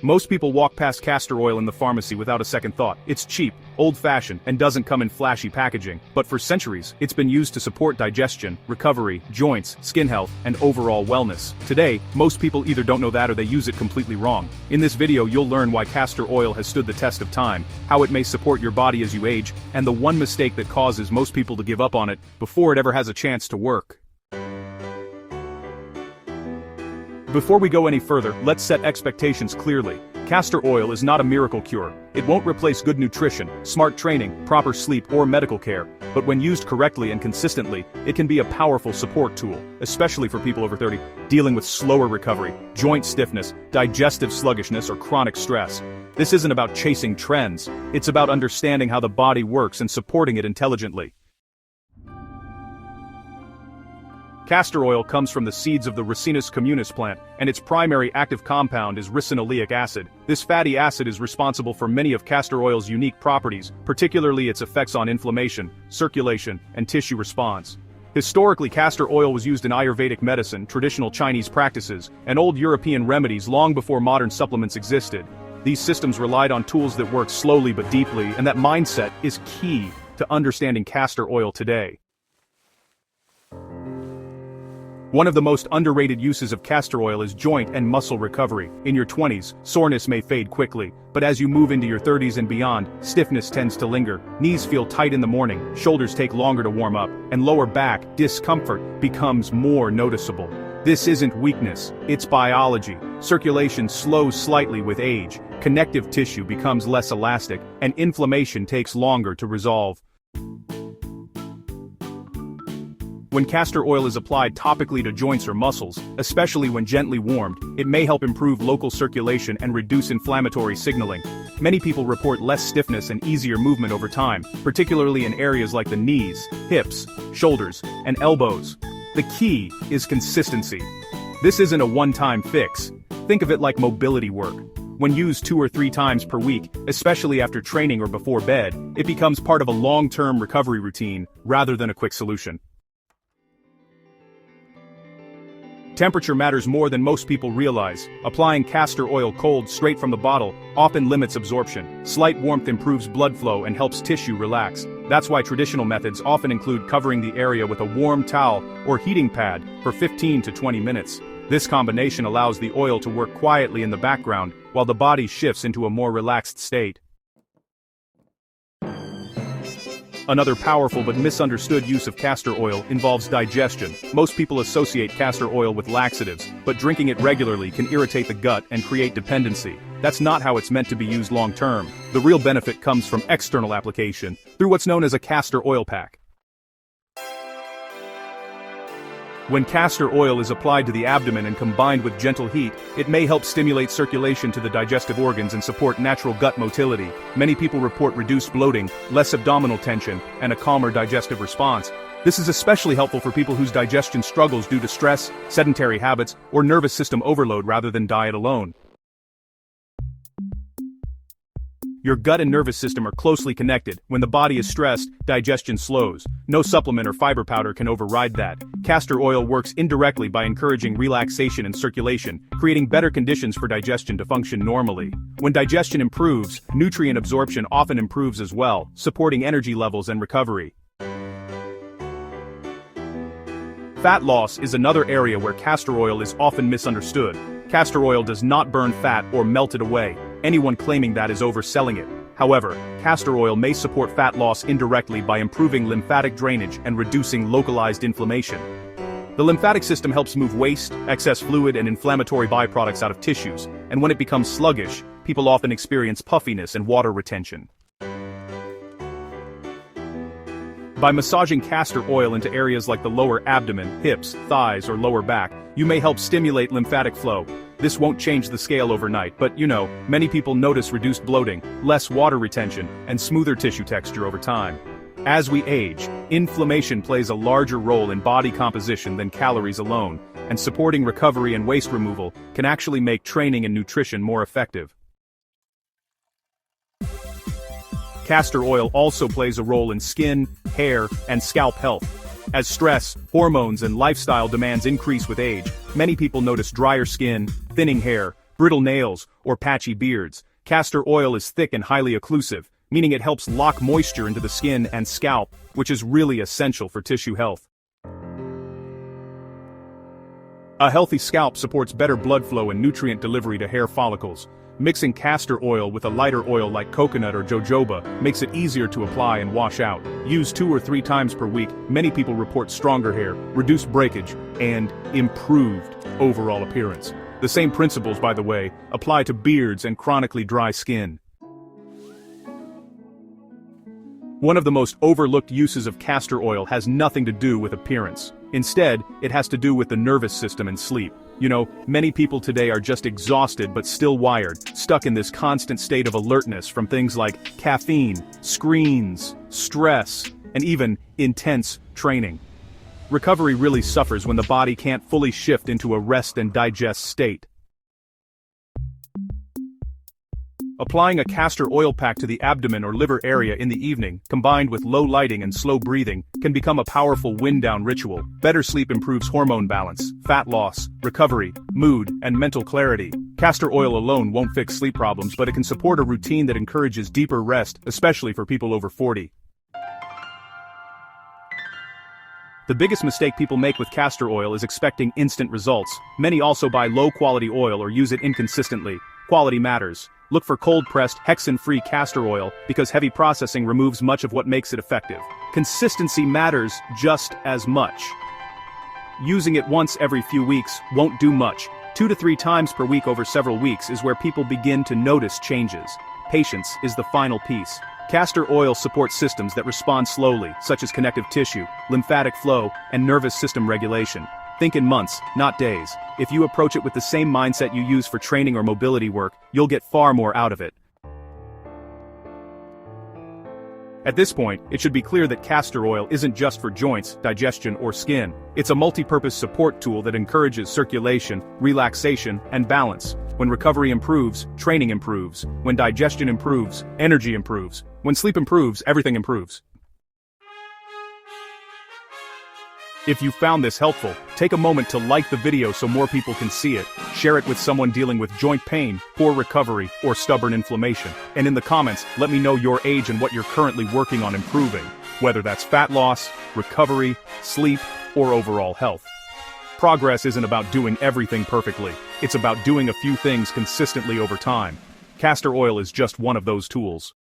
Most people walk past castor oil in the pharmacy without a second thought. It's cheap, old-fashioned, and doesn't come in flashy packaging. But for centuries, it's been used to support digestion, recovery, joints, skin health, and overall wellness. Today, most people either don't know that or they use it completely wrong. In this video, you'll learn why castor oil has stood the test of time, how it may support your body as you age, and the one mistake that causes most people to give up on it before it ever has a chance to work. Before we go any further, let's set expectations clearly. Castor oil is not a miracle cure. It won't replace good nutrition, smart training, proper sleep, or medical care. But when used correctly and consistently, it can be a powerful support tool, especially for people over 30, dealing with slower recovery, joint stiffness, digestive sluggishness, or chronic stress. This isn't about chasing trends. It's about understanding how the body works and supporting it intelligently. Castor oil comes from the seeds of the Ricinus communis plant, and its primary active compound is ricinoleic acid. This fatty acid is responsible for many of castor oil's unique properties, particularly its effects on inflammation, circulation, and tissue response. Historically, castor oil was used in Ayurvedic medicine, traditional Chinese practices, and old European remedies long before modern supplements existed. These systems relied on tools that work slowly but deeply, and that mindset is key to understanding castor oil today. One of the most underrated uses of castor oil is joint and muscle recovery. In your 20s, soreness may fade quickly, but as you move into your 30s and beyond, stiffness tends to linger, knees feel tight in the morning, shoulders take longer to warm up, and lower back discomfort becomes more noticeable. This isn't weakness, it's biology. Circulation slows slightly with age, connective tissue becomes less elastic, and inflammation takes longer to resolve. When castor oil is applied topically to joints or muscles, especially when gently warmed, it may help improve local circulation and reduce inflammatory signaling. Many people report less stiffness and easier movement over time, particularly in areas like the knees, hips, shoulders, and elbows. The key is consistency. This isn't a one-time fix. Think of it like mobility work. When used 2 or 3 times per week, especially after training or before bed, it becomes part of a long-term recovery routine rather than a quick solution. Temperature matters more than most people realize. Applying castor oil cold straight from the bottle often limits absorption. Slight warmth improves blood flow and helps tissue relax. That's why traditional methods often include covering the area with a warm towel or heating pad for 15 to 20 minutes. This combination allows the oil to work quietly in the background while the body shifts into a more relaxed state. Another powerful but misunderstood use of castor oil involves digestion. Most people associate castor oil with laxatives, but drinking it regularly can irritate the gut and create dependency. That's not how it's meant to be used long-term. The real benefit comes from external application, through what's known as a castor oil pack. When castor oil is applied to the abdomen and combined with gentle heat, it may help stimulate circulation to the digestive organs and support natural gut motility. Many people report reduced bloating, less abdominal tension, and a calmer digestive response. This is especially helpful for people whose digestion struggles due to stress, sedentary habits, or nervous system overload rather than diet alone. Your gut and nervous system are closely connected. When the body is stressed, digestion slows. No supplement or fiber powder can override that. Castor oil works indirectly by encouraging relaxation and circulation, creating better conditions for digestion to function normally. When digestion improves, nutrient absorption often improves as well, supporting energy levels and recovery. Fat loss is another area where castor oil is often misunderstood. Castor oil does not burn fat or melt it away. Anyone claiming that is overselling it. However, castor oil may support fat loss indirectly by improving lymphatic drainage and reducing localized inflammation. The lymphatic system helps move waste, excess fluid, and inflammatory byproducts out of tissues, and when it becomes sluggish, people often experience puffiness and water retention. By massaging castor oil into areas like the lower abdomen, hips, thighs, or lower back, you may help stimulate lymphatic flow. This won't change the scale overnight, but many people notice reduced bloating, less water retention, and smoother tissue texture over time. As we age, inflammation plays a larger role in body composition than calories alone, and supporting recovery and waste removal can actually make training and nutrition more effective. Castor oil also plays a role in skin, hair, and scalp health. As stress, hormones, and lifestyle demands increase with age, many people notice drier skin, thinning hair, brittle nails, or patchy beards. Castor oil is thick and highly occlusive, meaning it helps lock moisture into the skin and scalp, which is really essential for tissue health. A healthy scalp supports better blood flow and nutrient delivery to hair follicles. Mixing castor oil with a lighter oil like coconut or jojoba makes it easier to apply and wash out. Used 2 or 3 times per week, many people report stronger hair, reduced breakage, and improved overall appearance. The same principles, by the way, apply to beards and chronically dry skin. One of the most overlooked uses of castor oil has nothing to do with appearance. Instead, it has to do with the nervous system and sleep. You know, many people today are just exhausted but still wired, stuck in this constant state of alertness from things like caffeine, screens, stress, and even intense training. Recovery really suffers when the body can't fully shift into a rest and digest state. Applying a castor oil pack to the abdomen or liver area in the evening, combined with low lighting and slow breathing, can become a powerful wind-down ritual. Better sleep improves hormone balance, fat loss, recovery, mood, and mental clarity. Castor oil alone won't fix sleep problems, but it can support a routine that encourages deeper rest, especially for people over 40. The biggest mistake people make with castor oil is expecting instant results. Many also buy low-quality oil or use it inconsistently. Quality matters. Look for cold-pressed, hexane-free castor oil because heavy processing removes much of what makes it effective. Consistency matters just as much. Using it once every few weeks won't do much. 2 to 3 times per week over several weeks is where people begin to notice changes. Patience is the final piece. Castor oil supports systems that respond slowly, such as connective tissue, lymphatic flow, and nervous system regulation. Think in months, not days. If you approach it with the same mindset you use for training or mobility work, you'll get far more out of it. At this point, it should be clear that castor oil isn't just for joints, digestion, or skin. It's a multi-purpose support tool that encourages circulation, relaxation, and balance. When recovery improves, training improves. When digestion improves, energy improves. When sleep improves, everything improves. If you found this helpful, take a moment to like the video so more people can see it. Share it with someone dealing with joint pain, poor recovery, or stubborn inflammation. And in the comments, let me know your age and what you're currently working on improving, whether that's fat loss, recovery, sleep, or overall health. Progress isn't about doing everything perfectly. It's about doing a few things consistently over time. Castor oil is just one of those tools.